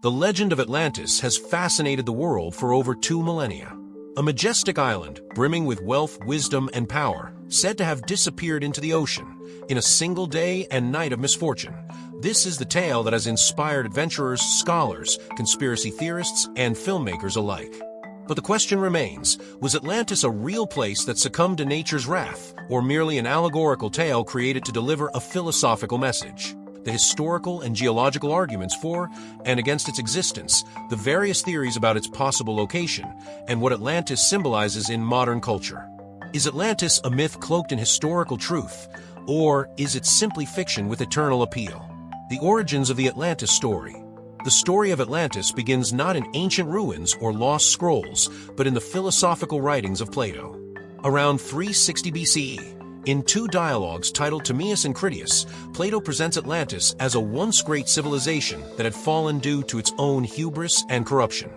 The legend of Atlantis has fascinated the world for over 2 millennia. A majestic island, brimming with wealth, wisdom, and power, said to have disappeared into the ocean in a single day and night of misfortune. This is the tale that has inspired adventurers, scholars, conspiracy theorists, and filmmakers alike. But the question remains, was Atlantis a real place that succumbed to nature's wrath, or merely an allegorical tale created to deliver a philosophical message? The historical and geological arguments for and against its existence, the various theories about its possible location, and what Atlantis symbolizes in modern culture. Is Atlantis a myth cloaked in historical truth, or is it simply fiction with eternal appeal? The origins of the Atlantis story. The story of Atlantis begins not in ancient ruins or lost scrolls, but in the philosophical writings of Plato. Around 360 BCE, in 2 dialogues titled Timaeus and Critias, Plato presents Atlantis as a once great civilization that had fallen due to its own hubris and corruption.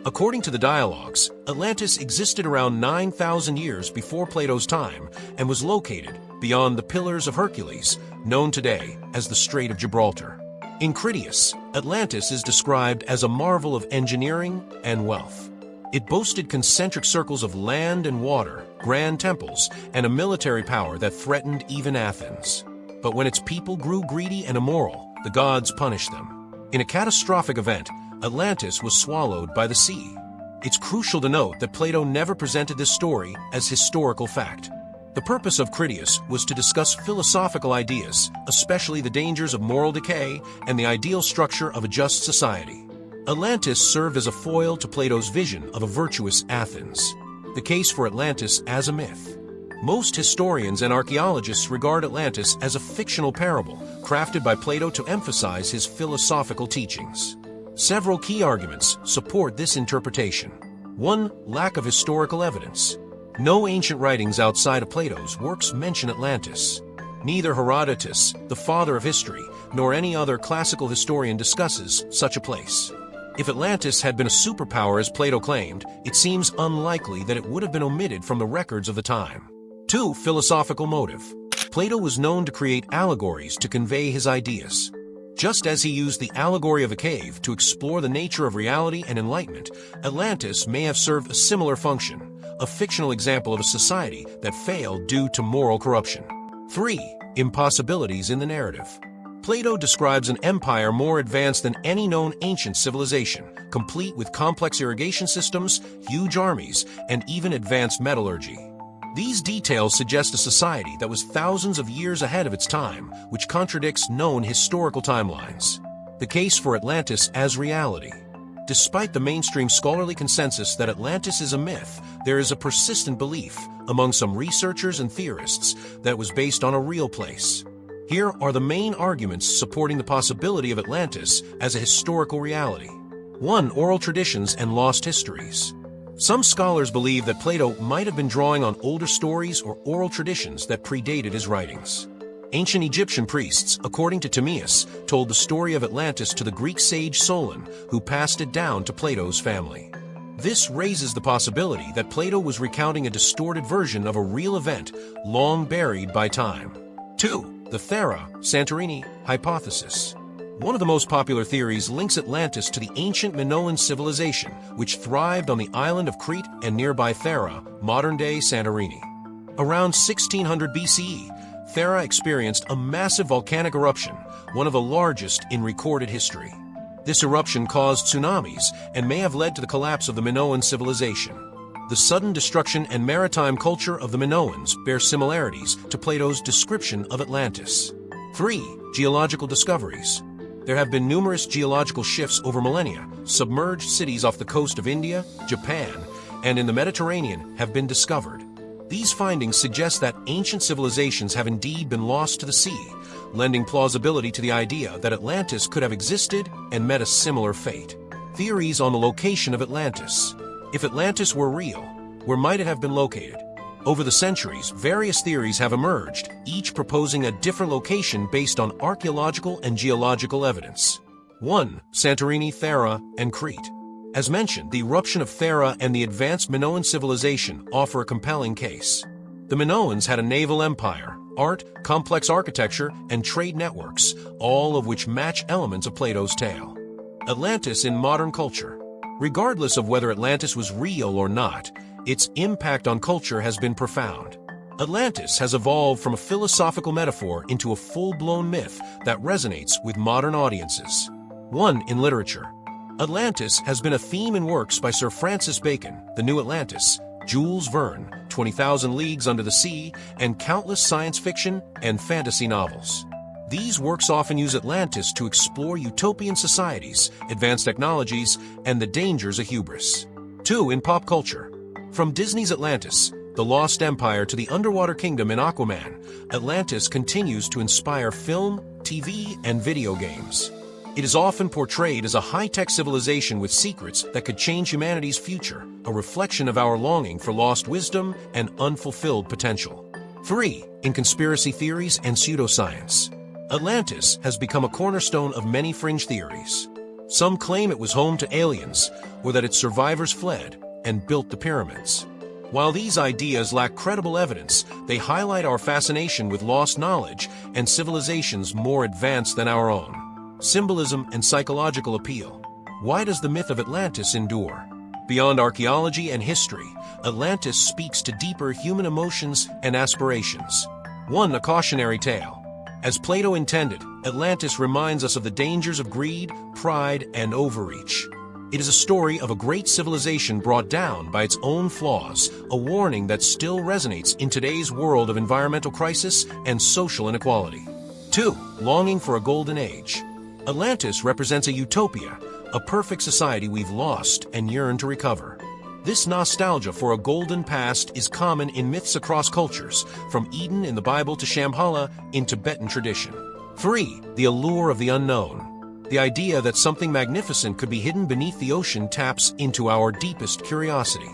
According to the dialogues, Atlantis existed around 9,000 years before Plato's time and was located beyond the Pillars of Hercules, known today as the Strait of Gibraltar. In Critias, Atlantis is described as a marvel of engineering and wealth. It boasted concentric circles of land and water, grand temples, and a military power that threatened even Athens. But when its people grew greedy and immoral, the gods punished them. In a catastrophic event, Atlantis was swallowed by the sea. It's crucial to note that Plato never presented this story as historical fact. The purpose of Critias was to discuss philosophical ideas, especially the dangers of moral decay and the ideal structure of a just society. Atlantis served as a foil to Plato's vision of a virtuous Athens. The case for Atlantis as a myth. Most historians and archaeologists regard Atlantis as a fictional parable crafted by Plato to emphasize his philosophical teachings. Several key arguments support this interpretation. 1. Lack of historical evidence. No ancient writings outside of Plato's works mention Atlantis. Neither Herodotus, the father of history, nor any other classical historian discusses such a place. If Atlantis had been a superpower as Plato claimed, it seems unlikely that it would have been omitted from the records of the time. 2. Philosophical motive. Plato was known to create allegories to convey his ideas. Just as he used the allegory of a cave to explore the nature of reality and enlightenment, Atlantis may have served a similar function, a fictional example of a society that failed due to moral corruption. 3. Impossibilities in the narrative. Plato describes an empire more advanced than any known ancient civilization, complete with complex irrigation systems, huge armies, and even advanced metallurgy. These details suggest a society that was thousands of years ahead of its time, which contradicts known historical timelines. The case for Atlantis as reality. Despite the mainstream scholarly consensus that Atlantis is a myth, there is a persistent belief among some researchers and theorists that it was based on a real place. Here are the main arguments supporting the possibility of Atlantis as a historical reality. 1. Oral traditions and lost histories. Some scholars believe that Plato might have been drawing on older stories or oral traditions that predated his writings. Ancient Egyptian priests, according to Timaeus, told the story of Atlantis to the Greek sage Solon, who passed it down to Plato's family. This raises the possibility that Plato was recounting a distorted version of a real event long buried by time. 2. The Thera-Santorini hypothesis. One of the most popular theories links Atlantis to the ancient Minoan civilization, which thrived on the island of Crete and nearby Thera, modern-day Santorini. Around 1600 BCE, Thera experienced a massive volcanic eruption, one of the largest in recorded history. This eruption caused tsunamis and may have led to the collapse of the Minoan civilization. The sudden destruction and maritime culture of the Minoans bear similarities to Plato's description of Atlantis. 3. Geological discoveries. There have been numerous geological shifts over millennia. Submerged cities off the coast of India, Japan, and in the Mediterranean have been discovered. These findings suggest that ancient civilizations have indeed been lost to the sea, lending plausibility to the idea that Atlantis could have existed and met a similar fate. Theories on the location of Atlantis. If Atlantis were real, where might it have been located? Over the centuries, various theories have emerged, each proposing a different location based on archaeological and geological evidence. 1. Santorini, Thera, and Crete. As mentioned, the eruption of Thera and the advanced Minoan civilization offer a compelling case. The Minoans had a naval empire, art, complex architecture, and trade networks, all of which match elements of Plato's tale. Atlantis in modern culture. Regardless of whether Atlantis was real or not, its impact on culture has been profound. Atlantis has evolved from a philosophical metaphor into a full-blown myth that resonates with modern audiences. 1. In literature. Atlantis has been a theme in works by Sir Francis Bacon, The New Atlantis, Jules Verne, 20,000 Leagues Under the Sea, and countless science fiction and fantasy novels. These works often use Atlantis to explore utopian societies, advanced technologies, and the dangers of hubris. 2. In pop culture. From Disney's Atlantis, The Lost Empire to the underwater kingdom in Aquaman, Atlantis continues to inspire film, TV, and video games. It is often portrayed as a high-tech civilization with secrets that could change humanity's future, a reflection of our longing for lost wisdom and unfulfilled potential. 3. In conspiracy theories and pseudoscience. Atlantis has become a cornerstone of many fringe theories. Some claim it was home to aliens, or that its survivors fled and built the pyramids. While these ideas lack credible evidence, they highlight our fascination with lost knowledge and civilizations more advanced than our own. Symbolism and psychological appeal. Why does the myth of Atlantis endure? Beyond archaeology and history, Atlantis speaks to deeper human emotions and aspirations. 1. A cautionary tale. As Plato intended, Atlantis reminds us of the dangers of greed, pride, and overreach. It is a story of a great civilization brought down by its own flaws, a warning that still resonates in today's world of environmental crisis and social inequality. 2. Longing for a golden age. Atlantis represents a utopia, a perfect society we've lost and yearn to recover. This nostalgia for a golden past is common in myths across cultures, from Eden in the Bible to Shambhala in Tibetan tradition. 3. The allure of the unknown. The idea that something magnificent could be hidden beneath the ocean taps into our deepest curiosity.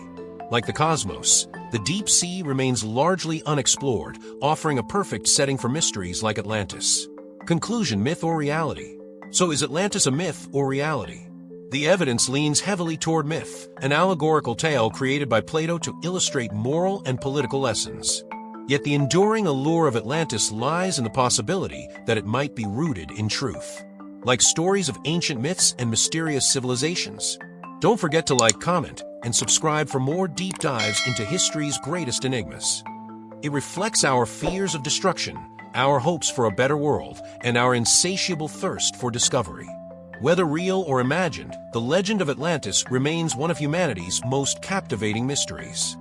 Like the cosmos, the deep sea remains largely unexplored, offering a perfect setting for mysteries like Atlantis. Conclusion: myth or reality? So is Atlantis a myth or reality? The evidence leans heavily toward myth, an allegorical tale created by Plato to illustrate moral and political lessons. Yet the enduring allure of Atlantis lies in the possibility that it might be rooted in truth. Like stories of ancient myths and mysterious civilizations. Don't forget to like, comment, and subscribe for more deep dives into history's greatest enigmas. It reflects our fears of destruction, our hopes for a better world, and our insatiable thirst for discovery. Whether real or imagined, the legend of Atlantis remains one of humanity's most captivating mysteries.